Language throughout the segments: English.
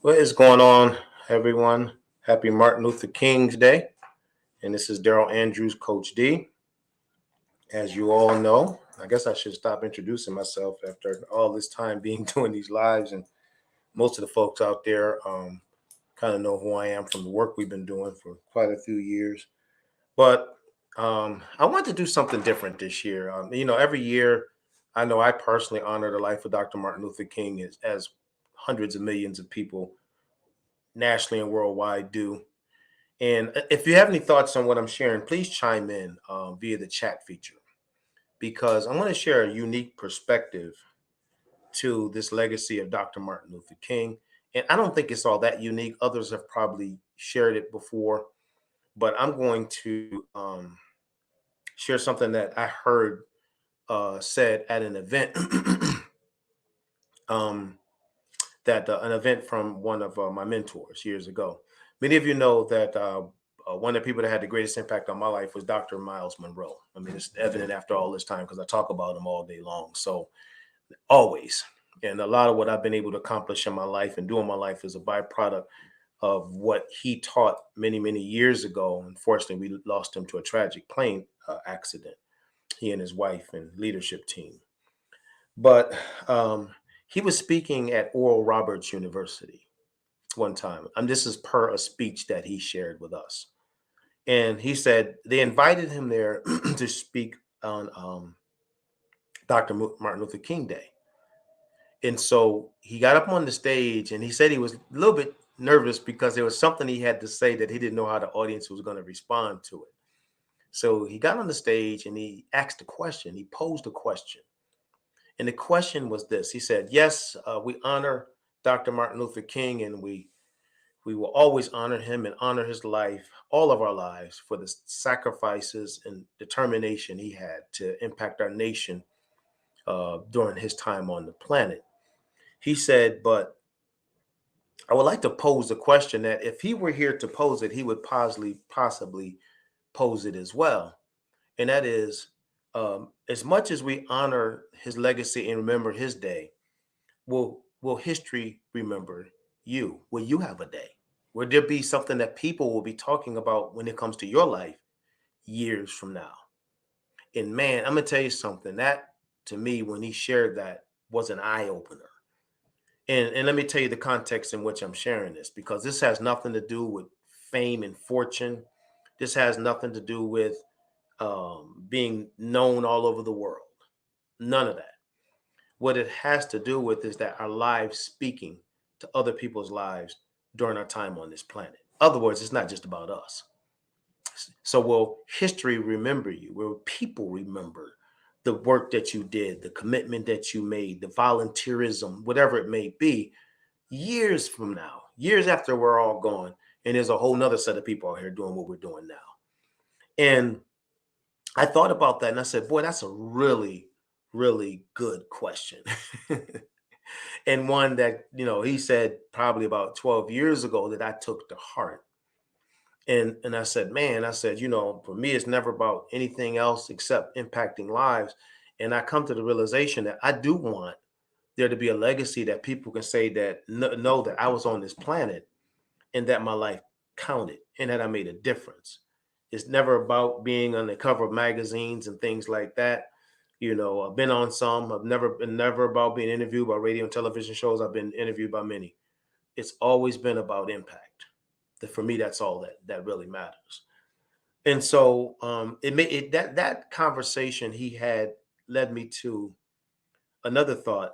What is going on, everyone? Happy Martin Luther King's Day. And this is Daryl Andrews, Coach D. As you all know, I guess I should stop introducing myself after all this time being doing these lives. And most of the folks out there kind of know who I am from the work we've been doing for quite a few years. But I want to do something different this year. Every year, I know I personally honor the life of Dr. Martin Luther King as hundreds of millions of people nationally and worldwide do. And if you have any thoughts on what I'm sharing, please chime in via the chat feature because I want to share a unique perspective to this legacy of Dr. Martin Luther King. And I don't think it's all that unique. Others have probably shared it before, but I'm going to share something that I heard said at an event. um, that an event from one of my mentors years ago. Many of you know that one of the people that had the greatest impact on my life was Dr. Miles Monroe. I mean, it's evident after all this time because I talk about him all day long. So always. And a lot of what I've been able to accomplish in my life and do in my life is a byproduct of what he taught many, many years ago. Unfortunately, we lost him to a tragic plane accident, he and his wife and leadership team. But he was speaking at Oral Roberts University one time. And this is per a speech that he shared with us. And he said they invited him there to speak on Dr. Martin Luther King Day. And so he got up on the stage and he said he was a little bit nervous because there was something he had to say that he didn't know how the audience was going to respond to it. So he got on the stage and he asked a question. He posed a question. And the question was this. He said, yes, we honor Dr. Martin Luther King and we will always honor him and honor his life, all of our lives, for the sacrifices and determination he had to impact our nation during his time on the planet. He said, but I would like to pose a question that if he were here to pose it, he would possibly pose it as well. And that is, as much as we honor his legacy and remember his day, will history remember you? Will you have a day? Will there be something that people will be talking about when it comes to your life years from now? And man, I'm gonna tell you something. That to me, when he shared that, was an eye opener. And let me tell you the context in which I'm sharing this, because this has nothing to do with fame and fortune. This has nothing to do with being known all over the world. None of that. What it has to do with is that our lives speaking to other people's lives during our time on this planet. In other words, it's not just about us. So will history remember you? Will people remember the work that you did, the commitment that you made, the volunteerism, whatever it may be, years from now, years after we're all gone, and there's a whole nother set of people out here doing what we're doing now. And I thought about that and I said, boy, that's a really, really good question. And one that, he said probably about 12 years ago that I took to heart. And I said, man, I said, for me, it's never about anything else except impacting lives. And I come to the realization that I do want there to be a legacy that people can say that know that I was on this planet and that my life counted and that I made a difference. It's never about being on the cover of magazines and things like that. I've been on some. I've never about being interviewed by radio and television shows. I've been interviewed by many. It's always been about impact. For me, that's all that really matters. And so it made it that conversation he had led me to another thought.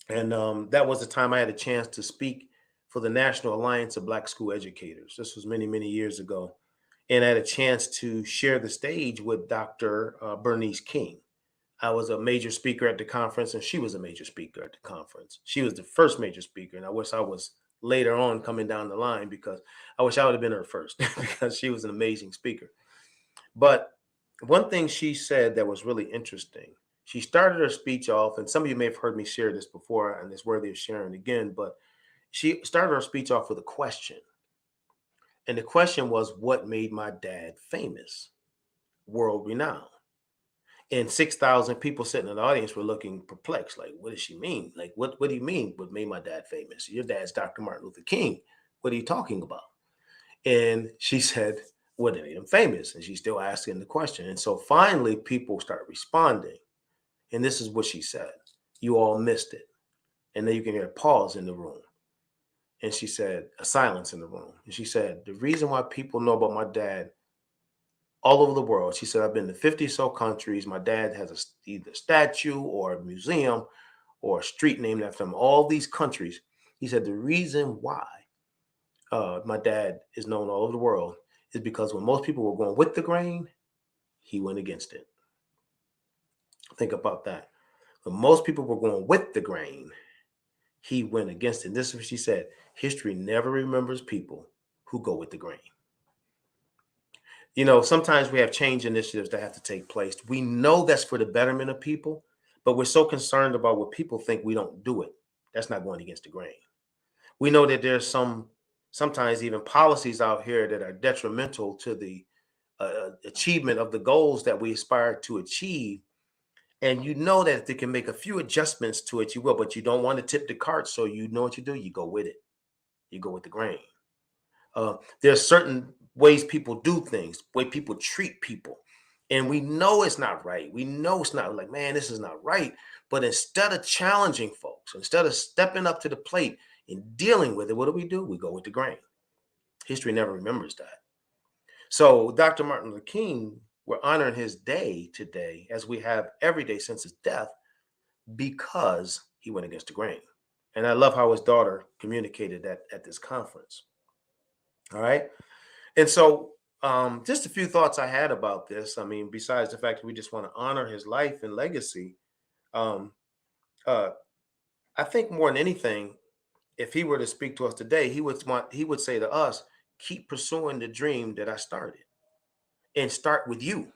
And that was the time I had a chance to speak for the National Alliance of Black School Educators. This was many, many years ago. And I had a chance to share the stage with Dr. Bernice King. I was a major speaker at the conference, and she was a major speaker at the conference. She was the first major speaker, and I wish I was later on coming down the line because I wish I would have been her first because she was an amazing speaker. But one thing she said that was really interesting, she started her speech off, and some of you may have heard me share this before, and it's worthy of sharing again, but she started her speech off with a question. And the question was, what made my dad famous, world renowned? And 6,000 people sitting in the audience were looking perplexed. Like, what does she mean? Like, what do you mean? What made my dad famous? Your dad's Dr. Martin Luther King. What are you talking about? And she said, what made him famous? And she's still asking the question. And so finally, people start responding. And this is what she said. You all missed it. And then you can hear a pause in the room. And she said, a silence in the room. And she said, the reason why people know about my dad all over the world, she said, I've been to 50 so countries. My dad has either a statue or a museum or a street named after him, all these countries. He said, the reason why my dad is known all over the world is because when most people were going with the grain, he went against it. Think about that. When most people were going with the grain, he went against it. And this is what she said. History never remembers people who go with the grain. You know, sometimes we have change initiatives that have to take place. We know that's for the betterment of people, but we're so concerned about what people think we don't do it. That's not going against the grain. We know that there's sometimes even policies out here that are detrimental to the achievement of the goals that we aspire to achieve. And you know that if they can make a few adjustments to it, you will, but you don't want to tip the cart. So you know what you do? You go with it. You go with the grain. There's certain ways people do things, way people treat people. And we know it's not right. We know it's not like, man, this is not right. But instead of challenging folks, instead of stepping up to the plate and dealing with it, what do? We go with the grain. History never remembers that. So Dr. Martin Luther King, we're honoring his day today, as we have every day since his death, because he went against the grain. And I love how his daughter communicated that at this conference. All right. And so just a few thoughts I had about this. I mean, besides the fact that we just want to honor his life and legacy, um, uh, I think more than anything, if he were to speak to us today, he would say to us, keep pursuing the dream that I started and start with you.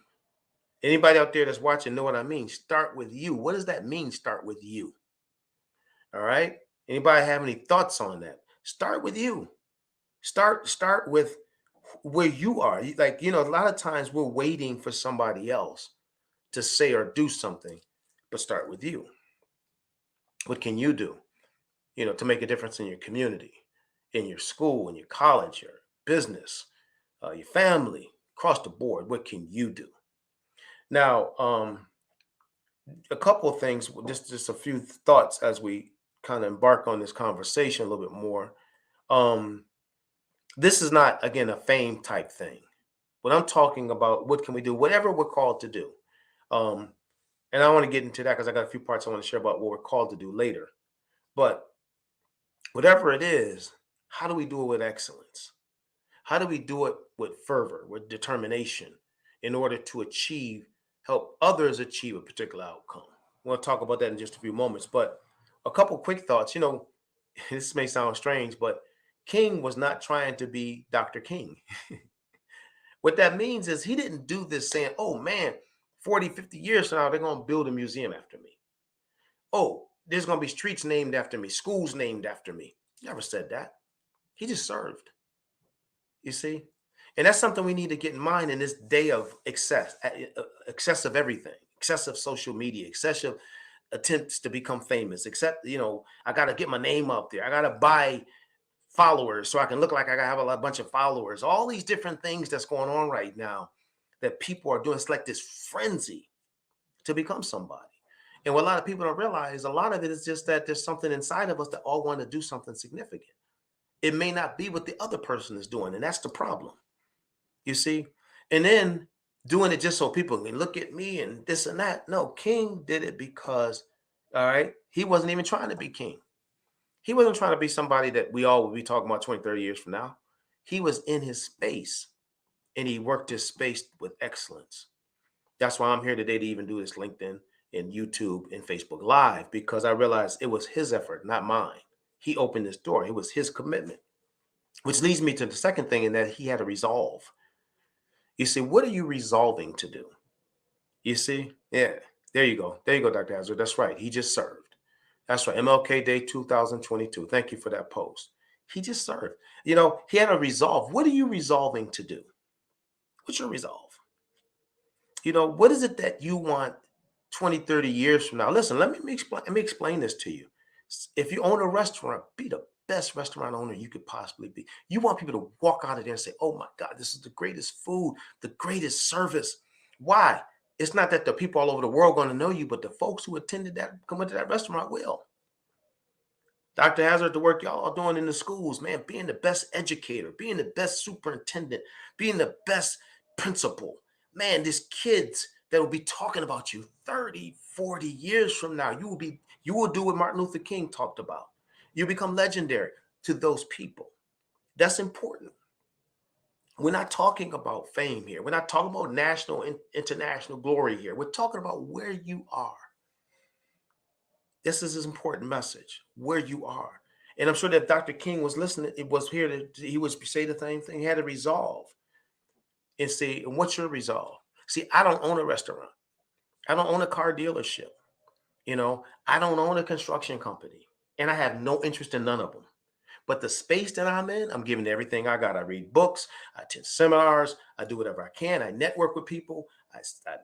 Anybody out there that's watching know what I mean? Start with you. What does that mean? Start with you. All right. Anybody have any thoughts on that? Start with you. Start with where you are. Like, you know, a lot of times we're waiting for somebody else to say or do something, but start with you. What can you do, you know, to make a difference in your community, in your school, in your college, your business, your family, across the board? What can you do? Now, a couple of things, just a few thoughts as we kind of embark on this conversation a little bit more. This is not, again, a fame type thing. What I'm talking about, what can we do? Whatever we're called to do. Um, and I want to get into that because I got a few parts I want to share about what we're called to do later. But whatever it is, how do we do it with excellence? How do we do it with fervor, with determination, in order to help others achieve a particular outcome? We'll talk about that in just a few moments. But a couple quick thoughts. You know, this may sound strange, but King was not trying to be Dr. King. What that means is he didn't do this saying, oh man, 40, 50 years from now, they're going to build a museum after me. Oh, there's going to be streets named after me, schools named after me. He never said that. He just served. You see? And that's something we need to get in mind in this day of excessive everything, excessive social media, excessive attempts to become famous, except, you know, I got to get my name up there. I got to buy followers so I can look like I have a bunch of followers. All these different things that's going on right now that people are doing. It's like this frenzy to become somebody. And what a lot of people don't realize, a lot of it is just that there's something inside of us that all want to do something significant. It may not be what the other person is doing, and that's the problem. You see? And then doing it just so people can look at me and this and that. No, King did it because, all right, he wasn't even trying to be king. He wasn't trying to be somebody that we all will be talking about 20, 30 years from now. He was in his space and he worked his space with excellence. That's why I'm here today to even do this LinkedIn and YouTube and Facebook Live, because I realized it was his effort, not mine. He opened this door. It was his commitment, which leads me to the second thing, in that he had a resolve. You see, what are you resolving to do? You see? Yeah, there you go. There you go, Dr. Hazard. That's right. He just served. That's right. MLK Day 2022. Thank you for that post. He just served. You know, he had a resolve. What are you resolving to do? What's your resolve? What is it that you want 20, 30 years from now? Listen, let me explain this to you. If you own a restaurant, be the best restaurant owner you could possibly be. You want people to walk out of there and say, "Oh my God, this is the greatest food, the greatest service." Why? It's not that the people all over the world going to know you, but the folks who attended that, come into that restaurant will. Dr. Hazard, the work y'all are doing in the schools, man, being the best educator, being the best superintendent, being the best principal. Man, these kids that will be talking about you 30, 40 years from now, you will do what Martin Luther King talked about. You become legendary to those people. That's important. We're not talking about fame here. We're not talking about national and international glory here. We're talking about where you are. This is his important message, where you are. And I'm sure that Dr. King was listening, it was here he would say the same thing. He had to resolve and say, and what's your resolve? See, I don't own a restaurant. I don't own a car dealership. I don't own a construction company. And I have no interest in none of them. But the space that I'm in, I'm giving everything I got. I read books, I attend seminars, I do whatever I can. I network with people, I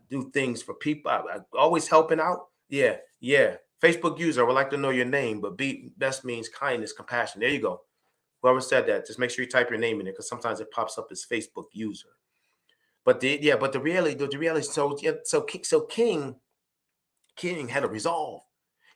do things for people. I always helping out. Yeah, yeah. Facebook user, I would like to know your name, but be best means kindness, compassion. There you go. Whoever said that, just make sure you type your name in there because sometimes it pops up as Facebook user. But the reality. So yeah, so King had a resolve.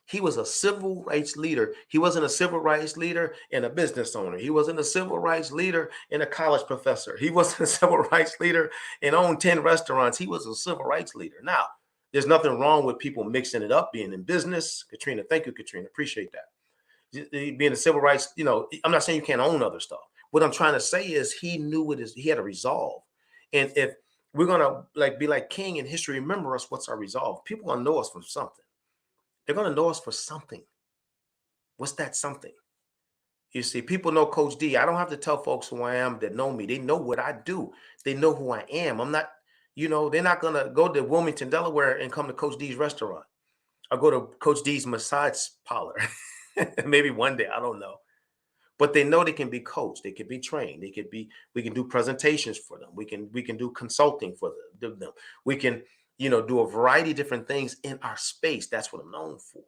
He was a civil rights leader. He wasn't a civil rights leader and a business owner. He wasn't a civil rights leader and a college professor. He wasn't a civil rights leader and owned 10 restaurants. He was a civil rights leader. Now, there's nothing wrong with people mixing it up, being in business. Katrina, thank you, Katrina. Appreciate that. Being a civil rights, I'm not saying you can't own other stuff. What I'm trying to say is he knew what is he had a resolve. And if we're gonna be like King in history, remember us, what's our resolve? People gonna know us from something. They're going to know us for something. What's that something? You see, people know Coach D. I don't have to tell folks who I am that know me. They know what I do. They know who I am. I'm not, they're not going to go to Wilmington, Delaware and come to Coach D's restaurant or go to Coach D's massage parlor. Maybe one day, I don't know. But they know they can be coached. They can be trained. We can do presentations for them. We can do consulting for them. We can, do a variety of different things in our space. That's what I'm known for.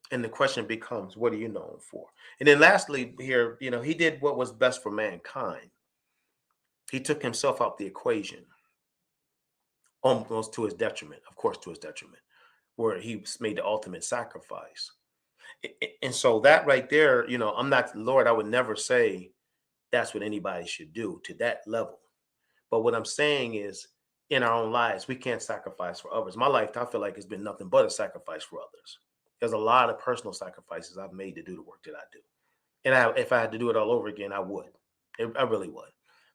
And the question becomes, what are you known for? And then lastly, here, he did what was best for mankind. He took himself out the equation, almost to his detriment, of course, to his detriment, where he made the ultimate sacrifice. And so that right there, I'm not, Lord, I would never say that's what anybody should do to that level. But what I'm saying is, in our own lives, we can't sacrifice for others. My life, I feel like, it's been nothing but a sacrifice for others. There's a lot of personal sacrifices I've made to do the work that I do. And if I had to do it all over again, I would. I really would.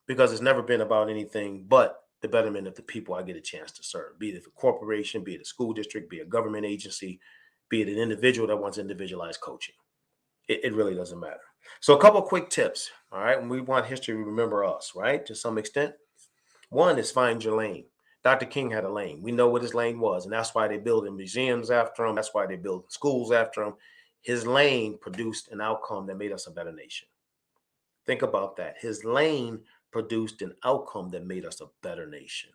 Because it's never been about anything but the betterment of the people I get a chance to serve, be it a corporation, be it a school district, be it a government agency, be it an individual that wants individualized coaching. It really doesn't matter. So a couple of quick tips. All right. When we want history, we remember us, right? To some extent. One is find your lane. Dr. King had a lane. We know what his lane was, and that's why they build museums after him. That's why they build schools after him. His lane produced an outcome that made us a better nation. Think about that. His lane produced an outcome that made us a better nation.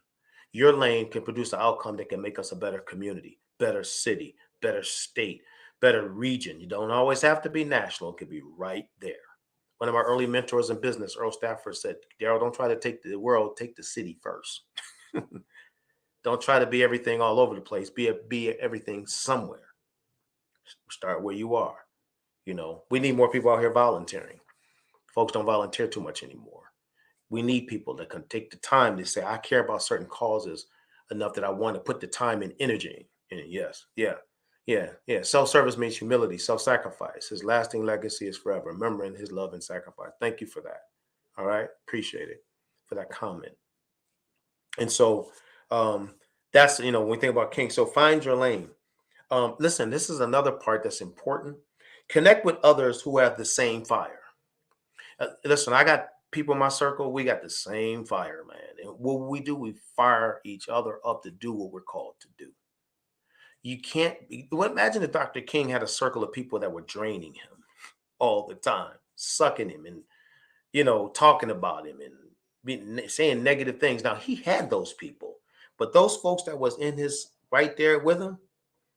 Your lane can produce an outcome that can make us a better community, better city, better state, better region. You don't always have to be national. It could be right there. One of our early mentors in business, Earl Stafford, said, Daryl, don't try to take the world, take the city first. Don't try to be everything all over the place. Be everything somewhere. Start where you are. We need more people out here volunteering. Folks don't volunteer too much anymore. We need people that can take the time to say, I care about certain causes enough that I want to put the time and energy in it. Yes. Yeah. Yeah. Yeah. Self-service means humility, self-sacrifice. His lasting legacy is forever. Remembering his love and sacrifice. Thank you for that. All right. Appreciate it for that comment. And so that's, when we think about King. So find your lane. Listen, this is another part that's important. Connect with others who have the same fire. Listen, I got people in my circle. We got the same fire, man. And what we do, we fire each other up to do what we're called to do. You can't imagine if Dr. King had a circle of people that were draining him all the time, sucking him and, talking about him and saying negative things. Now, he had those people, But those folks that was in his right there with him,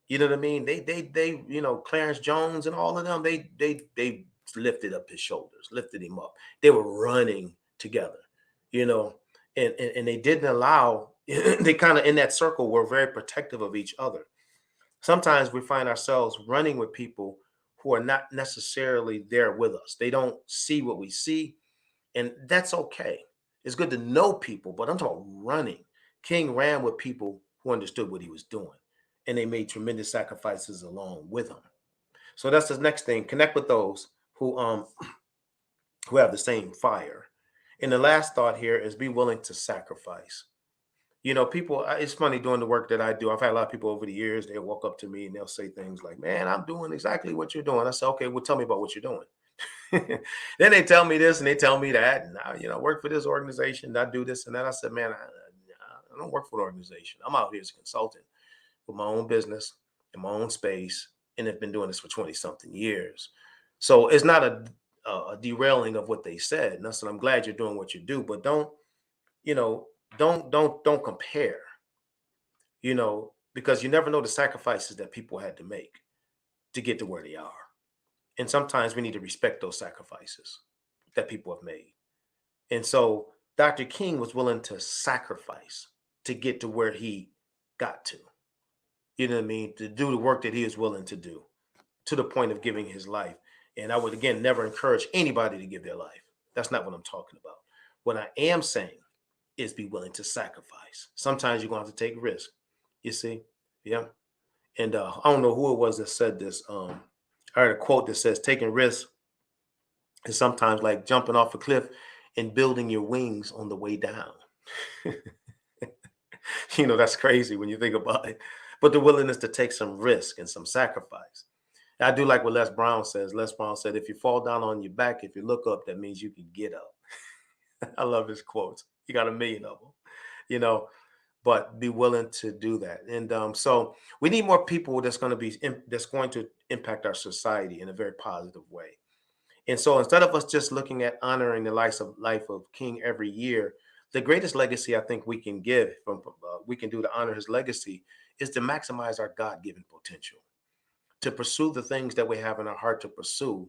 you know what I mean? They Clarence Jones and all of them, they lifted up his shoulders, lifted him up. They were running together, you know, and they didn't allow they kind of in that circle were very protective of each other. Sometimes we find ourselves running with people who are not necessarily there with us. They don't see what we see, and that's okay. It's good to know people, but I'm talking about running. King ran with people who understood what he was doing, and they made tremendous sacrifices along with him. So that's the next thing. Connect with those who have the same fire. And the last thought here is be willing to sacrifice. You know, people, it's funny doing the work that I do. I've had a lot of people over the years, they'll walk up to me and they'll say things like, man, I'm doing exactly what you're doing. I say, okay, well, tell me about what you're doing. Then they tell me this and they tell me that. And I work for this organization, I do this and that. I said, man, I don't work for the organization. I'm out here as a consultant with my own business in my own space and have been doing this for 20 something years. So it's not a derailing of what they said. And I said, I'm glad you're doing what you do, but you know, don't compare, because you never know the sacrifices that people had to make to get to where they are. And sometimes we need to respect those sacrifices that people have made. And so Dr. King was willing to sacrifice to get to where he got to. You know what I mean? To do the work that he is willing to do to the point of giving his life. And I would, again, never encourage anybody to give their life. That's not what I'm talking about. What I am saying is be willing to sacrifice. Sometimes you're going to have to take risk. You see? Yeah. And I don't know who it was that said this. I heard a quote that says, taking risks is sometimes like jumping off a cliff and building your wings on the way down. That's crazy when you think about it. But the willingness to take some risk and some sacrifice. I do like what Les Brown says. Les Brown said, if you fall down on your back, if you look up, that means you can get up. I love his quotes. He got a million of them, you know, but be willing to do that. And so we need more people that's going to impact our society in a very positive way. And so instead of us just looking at honoring the life of King every year, the greatest legacy I think we can we can do to honor his legacy is to maximize our God-given potential, to pursue the things that we have in our heart to pursue,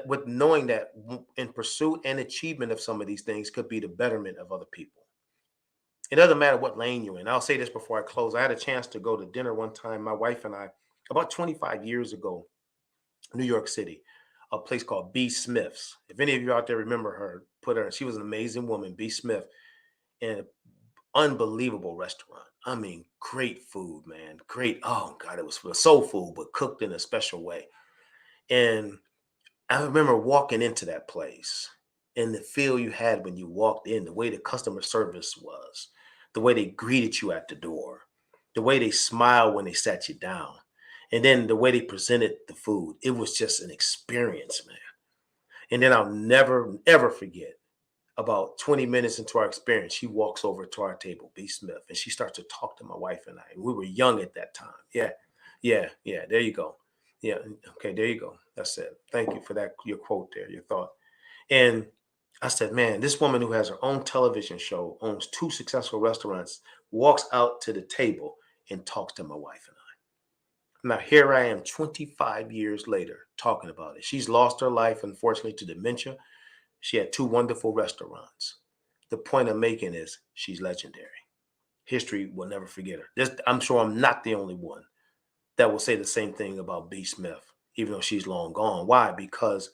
with knowing that in pursuit and achievement of some of these things could be the betterment of other people. It doesn't matter what lane you're in. I'll say this before I close. I had a chance to go to dinner one time, my wife and I, about 25 years ago, New York City, a place called B. Smith's. If any of you out there remember her, she was an amazing woman, B. Smith, and an unbelievable restaurant. I mean, great food, man. Great. Oh, God, it was soul food, but cooked in a special way. And I remember walking into that place and the feel you had when you walked in, the way the customer service was, the way they greeted you at the door, the way they smiled when they sat you down, and then the way they presented the food. It was just an experience, man. And then I'll never, ever forget, about 20 minutes into our experience, she walks over to our table, B. Smith, and she starts to talk to my wife and I. And we were young at that time. Yeah, yeah. There you go. Yeah. Okay, there you go. That's it. Thank you for that, your quote there, your thought. And I said, man, this woman who has her own television show, owns two successful restaurants, walks out to the table and talks to my wife and I. Now, here I am 25 years later talking about it. She's lost her life, unfortunately, to dementia. She had two wonderful restaurants. The point I'm making is she's legendary. History will never forget her. I'm sure I'm not the only one that will say the same thing about B. Smith, even though she's long gone. Why? Because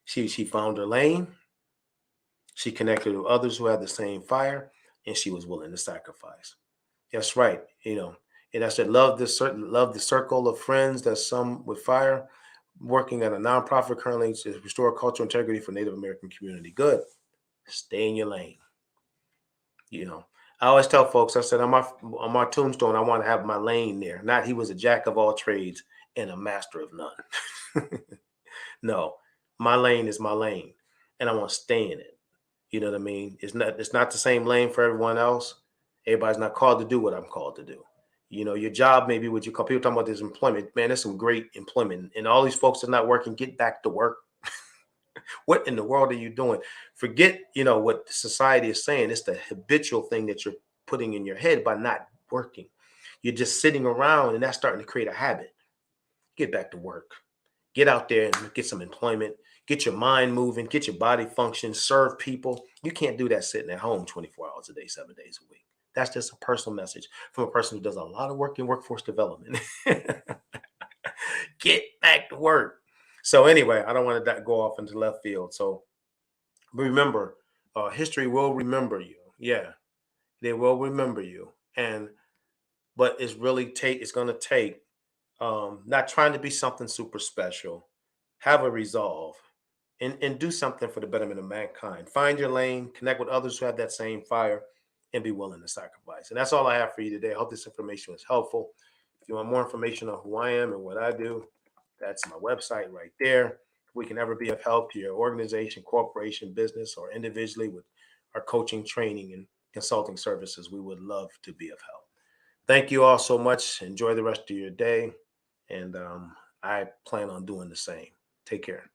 she found her lane, she connected with others who had the same fire, and she was willing to sacrifice. That's right. And I said, love the circle of friends that some with fire, working at a nonprofit currently to restore cultural integrity for Native American community. Good. Stay in your lane. I always tell folks, I said on my tombstone, I want to have my lane there. Not he was a jack of all trades and a master of none. No, my lane is my lane, and I want to stay in it. You know what I mean? It's not the same lane for everyone else. Everybody's not called to do what I'm called to do. Your job may be what you call, people talking about this employment. Man, there's some great employment. And all these folks that are not working, get back to work. What in the world are you doing? Forget, what society is saying. It's the habitual thing that you're putting in your head by not working. You're just sitting around, and that's starting to create a habit. Get back to work. Get out there and get some employment. Get your mind moving. Get your body function. Serve people. You can't do that sitting at home 24 hours a day, 7 days a week. That's just a personal message from a person who does a lot of work in workforce development. Get back to work. So anyway, I don't want to go off into left field. So remember, history will remember you. Yeah, they will remember you. And but it's going to take not trying to be something super special. Have a resolve and do something for the betterment of mankind. Find your lane, connect with others who have that same fire, and be willing to sacrifice. And that's all I have for you today. I hope this information was helpful. If you want more information on who I am and what I do, that's my website right there. If we can ever be of help to your organization, corporation, business, or individually with our coaching, training, and consulting services, we would love to be of help. Thank you all so much. Enjoy the rest of your day. And I plan on doing the same. Take care.